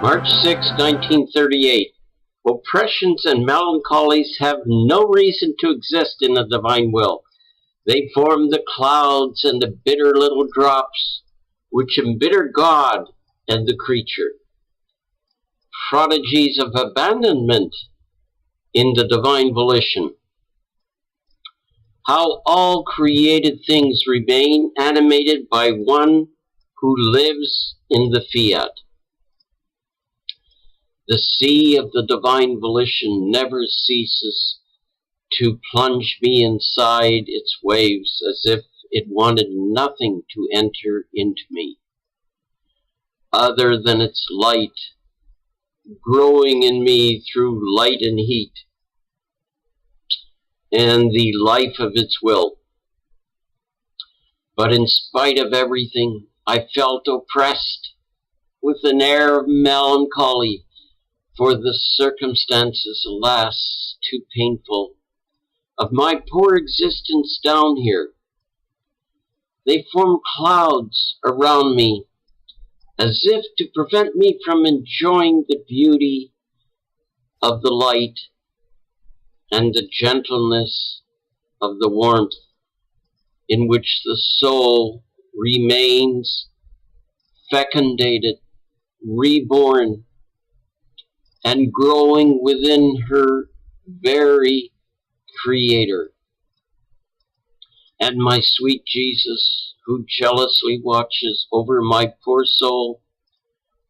March 6, 1938. Oppressions and melancholies have no reason to exist in the divine will. They form the clouds and the bitter little drops which embitter God and the creature. Prodigies of abandonment in the divine volition. How all created things remain animated by one who lives in the fiat. The sea of the divine volition never ceases to plunge me inside its waves as if it wanted nothing to enter into me other than its light, growing in me through light and heat, and the life of its will. But in spite of everything, I felt oppressed with an air of melancholy for the circumstances, alas, too painful, of my poor existence down here. They form clouds around me, as if to prevent me from enjoying the beauty of the light and the gentleness of the warmth in which the soul remains fecundated, reborn, and growing within her very Creator. And my sweet Jesus, who jealously watches over my poor soul,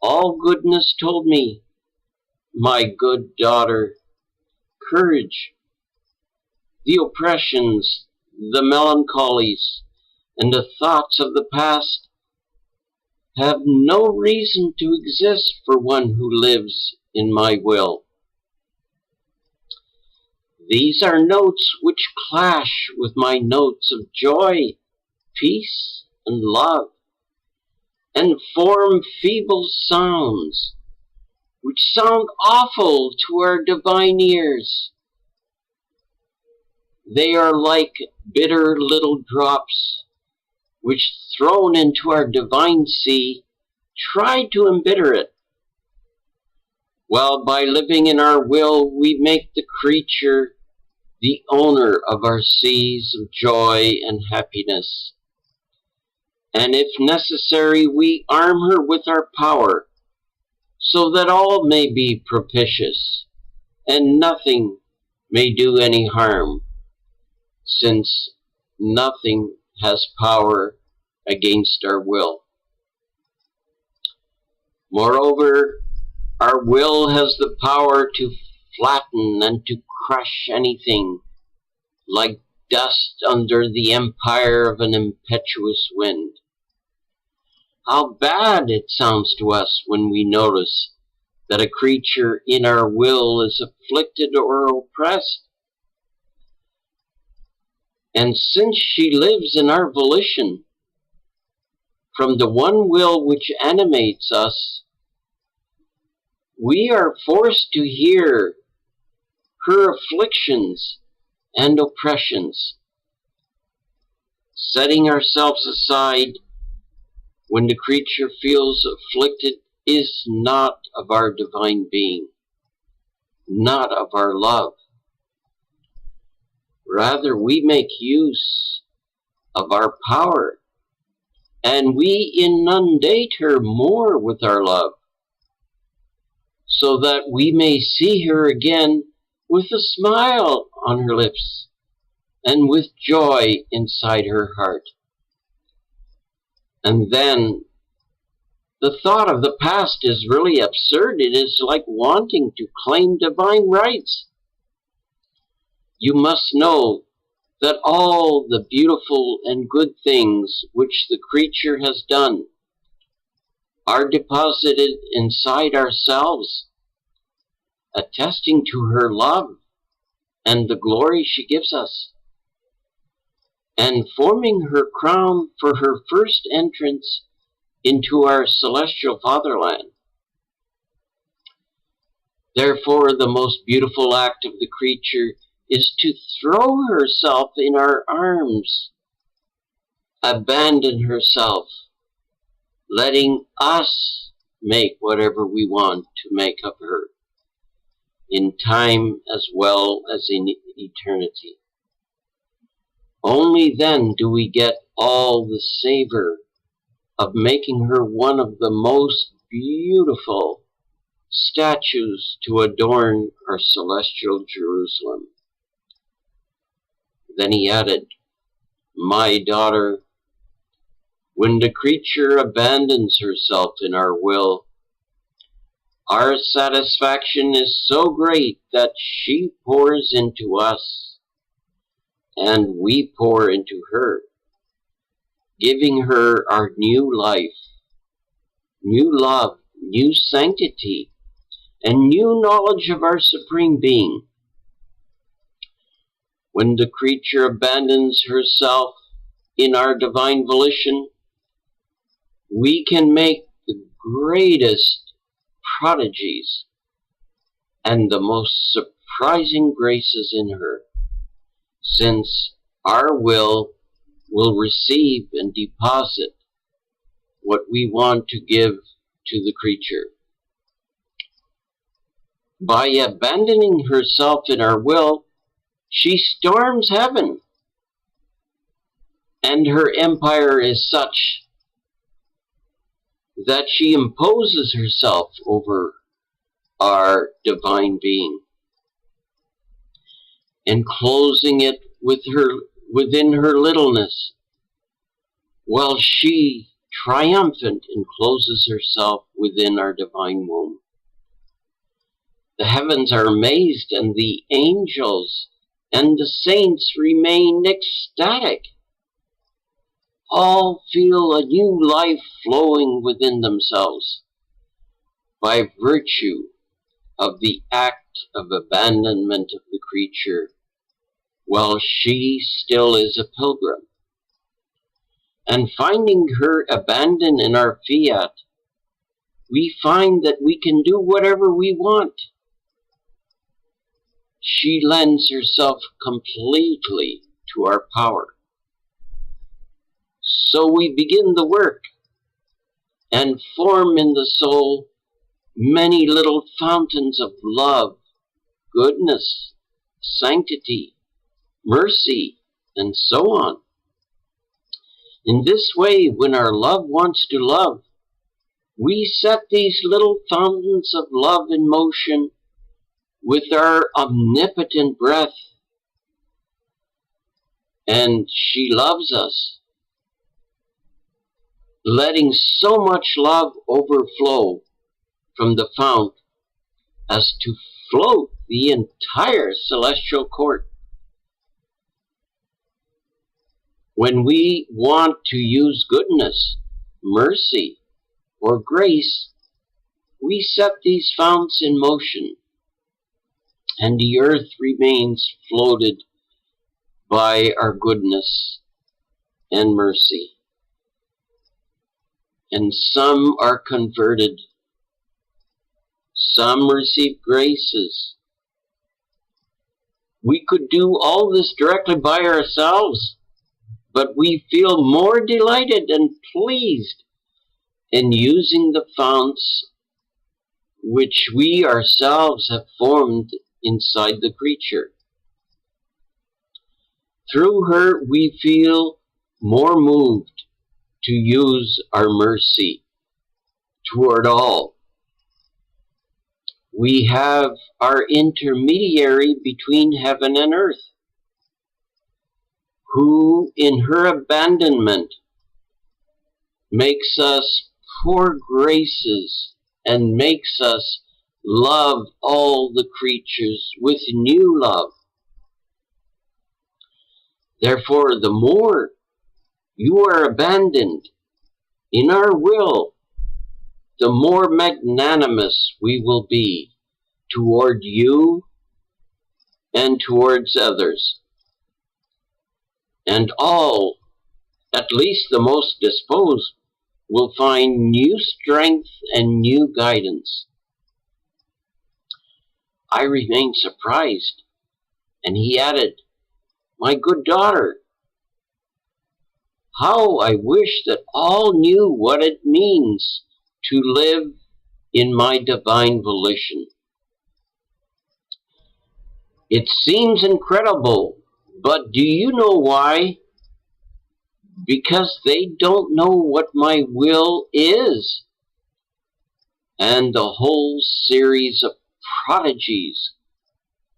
all goodness told me, my good daughter, courage. The oppressions, the melancholies, and the thoughts of the past have no reason to exist for one who lives in my will. These are notes which clash with my notes of joy, peace, and love, and form feeble sounds which sound awful to our divine ears. They are like bitter little drops which, thrown into our divine sea, try to embitter it, while by living in our will we make the creature the owner of our seas of joy and happiness. And if necessary, we arm her with our power, so that all may be propitious, and nothing may do any harm, since nothing has power against our will. Moreover, our will has the power to flatten and to crush anything, like dust under the empire of an impetuous wind. How bad it sounds to us when we notice that a creature in our will is afflicted or oppressed. And since she lives in our volition, from the one will which animates us, we are forced to hear her afflictions and oppressions. Setting ourselves aside when the creature feels afflicted is not of our divine being, not of our love. Rather, we make use of our power, and we inundate her more with our love, so that we may see her again with a smile on her lips and with joy inside her heart. And then the thought of the past is really absurd. It is like wanting to claim divine rights. You must know that all the beautiful and good things which the creature has done are deposited inside ourselves, attesting to her love and the glory she gives us, and forming her crown for her first entrance into our celestial fatherland. Therefore, the most beautiful act of the creature is to throw herself in our arms, abandon herself, letting us make whatever we want to make of her, in time as well as in eternity. Only then do we get all the savor of making her one of the most beautiful statues to adorn our celestial Jerusalem. Then he added, "My daughter, when the creature abandons herself in our will, our satisfaction is so great that she pours into us, and we pour into her, giving her our new life, new love, new sanctity, and new knowledge of our Supreme Being. When the creature abandons herself in our divine volition, we can make the greatest prodigies and the most surprising graces in her, since our will receive and deposit what we want to give to the creature. By abandoning herself in our will, she storms heaven, and her empire is such that she imposes herself over our divine being, enclosing it within her littleness, while she, triumphant, encloses herself within our divine womb. The heavens are amazed, and the angels and the saints remain ecstatic. All feel a new life flowing within themselves by virtue of the act of abandonment of the creature, while she still is a pilgrim. And finding her abandoned in our fiat, we find that we can do whatever we want. She lends herself completely to our power. So we begin the work and form in the soul many little fountains of love, goodness, sanctity, mercy, and so on. In this way, when our love wants to love, we set these little fountains of love in motion with our omnipotent breath, and she loves us, letting so much love overflow from the fount as to float the entire celestial court. When we want to use goodness, mercy, or grace, we set these founts in motion, and the earth remains floated by our goodness and mercy. And some are converted, some receive graces. We could do all this directly by ourselves, but we feel more delighted and pleased in using the founts which we ourselves have formed inside the creature. Through her, we feel more moved to use our mercy toward all. We have our intermediary between heaven and earth, who in her abandonment makes us pour graces and makes us love all the creatures with new love. Therefore, the more you are abandoned in our will, the more magnanimous we will be toward you and towards others. And all, at least the most disposed, will find new strength and new guidance. I remained surprised, and he added, "My good daughter, how I wish that all knew what it means to live in my divine volition. It seems incredible, but do you know why? Because they don't know what my will is, and the whole series of prodigies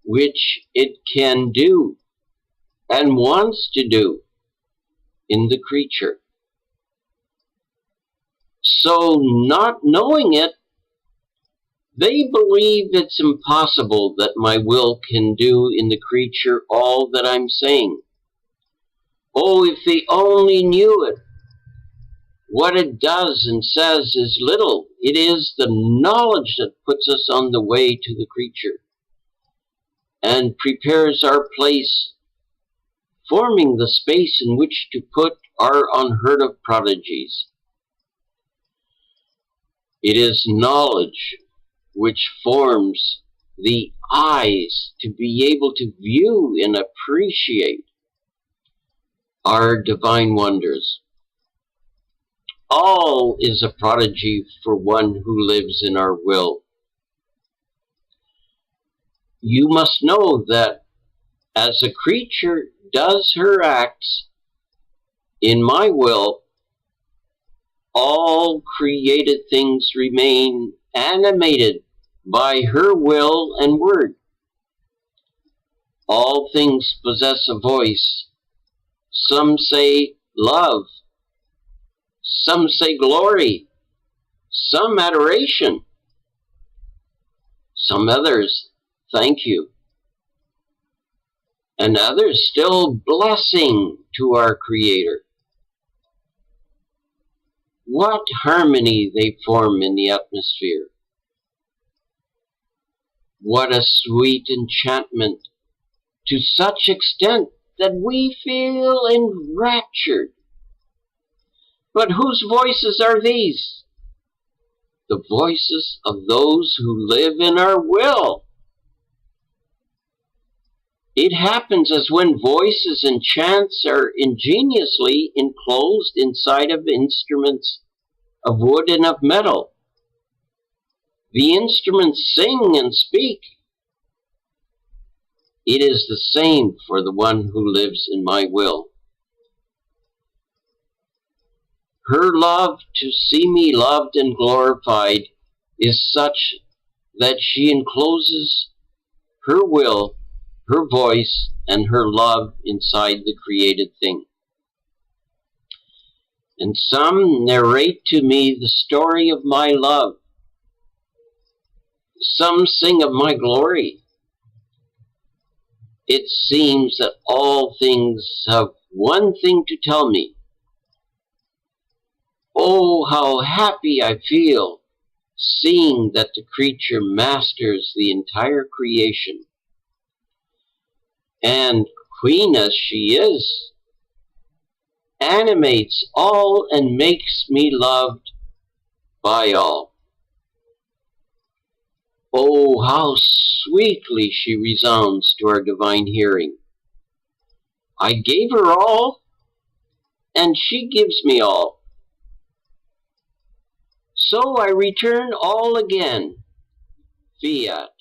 which it can do and wants to do in the creature. So, not knowing it, they believe it's impossible that my will can do in the creature all that I'm saying. Oh, if they only knew it. What it does and says is little. It is the knowledge that puts us on the way to the creature and prepares our place, forming the space in which to put our unheard of prodigies. It is knowledge which forms the eyes to be able to view and appreciate our divine wonders. All is a prodigy for one who lives in our will. You must know that as a creature does her acts in my will, all created things remain animated by her will and word. All things possess a voice. Some say love, some say glory, some adoration, some others thank you, and others still blessing to our Creator. What harmony they form in the atmosphere. What a sweet enchantment, to such extent that we feel enraptured. But whose voices are these? The voices of those who live in our will. It happens as when voices and chants are ingeniously enclosed inside of instruments of wood and of metal. The instruments sing and speak. It is the same for the one who lives in my will. Her love to see me loved and glorified is such that she encloses her will, her voice, and her love inside the created thing. And some narrate to me the story of my love. Some sing of my glory. It seems that all things have one thing to tell me. Oh, how happy I feel seeing that the creature masters the entire creation. And queen as she is, animates all and makes me loved by all. Oh, how sweetly she resounds to our divine hearing. I gave her all, and she gives me all. So I return all again, fiat.